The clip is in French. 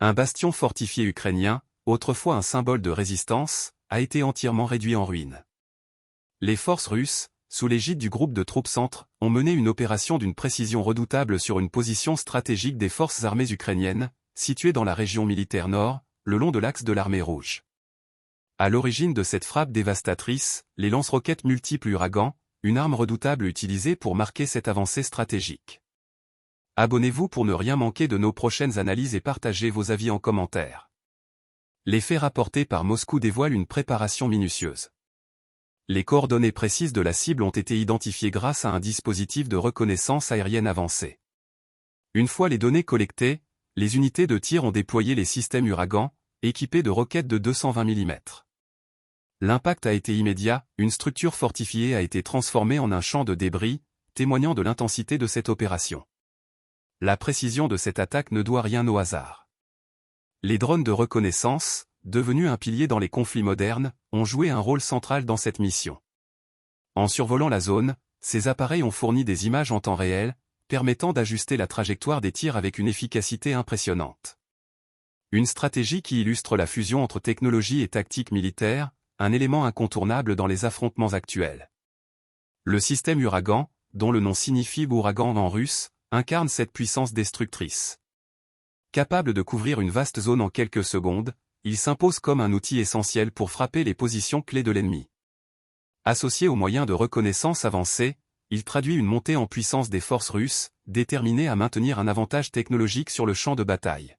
Un bastion fortifié ukrainien, autrefois un symbole de résistance, a été entièrement réduit en ruine. Les forces russes, sous l'égide du groupe de troupes centre, ont mené une opération d'une précision redoutable sur une position stratégique des forces armées ukrainiennes, située dans la région militaire nord, le long de l'axe de l'armée rouge. À l'origine de cette frappe dévastatrice, les lance-roquettes multiples Uragan, une arme redoutable utilisée pour marquer cette avancée stratégique. Abonnez-vous pour ne rien manquer de nos prochaines analyses et partagez vos avis en commentaire. Les faits rapportés par Moscou dévoilent une préparation minutieuse. Les coordonnées précises de la cible ont été identifiées grâce à un dispositif de reconnaissance aérienne avancé. Une fois les données collectées, les unités de tir ont déployé les systèmes Uragan, équipés de roquettes de 220 mm. L'impact a été immédiat, une structure fortifiée a été transformée en un champ de débris, témoignant de l'intensité de cette opération. La précision de cette attaque ne doit rien au hasard. Les drones de reconnaissance, devenus un pilier dans les conflits modernes, ont joué un rôle central dans cette mission. En survolant la zone, ces appareils ont fourni des images en temps réel, permettant d'ajuster la trajectoire des tirs avec une efficacité impressionnante. Une stratégie qui illustre la fusion entre technologie et tactique militaire, un élément incontournable dans les affrontements actuels. Le système Uragan, dont le nom signifie ouragan en russe, incarne cette puissance destructrice. Capable de couvrir une vaste zone en quelques secondes, il s'impose comme un outil essentiel pour frapper les positions clés de l'ennemi. Associé aux moyens de reconnaissance avancés, il traduit une montée en puissance des forces russes, déterminées à maintenir un avantage technologique sur le champ de bataille.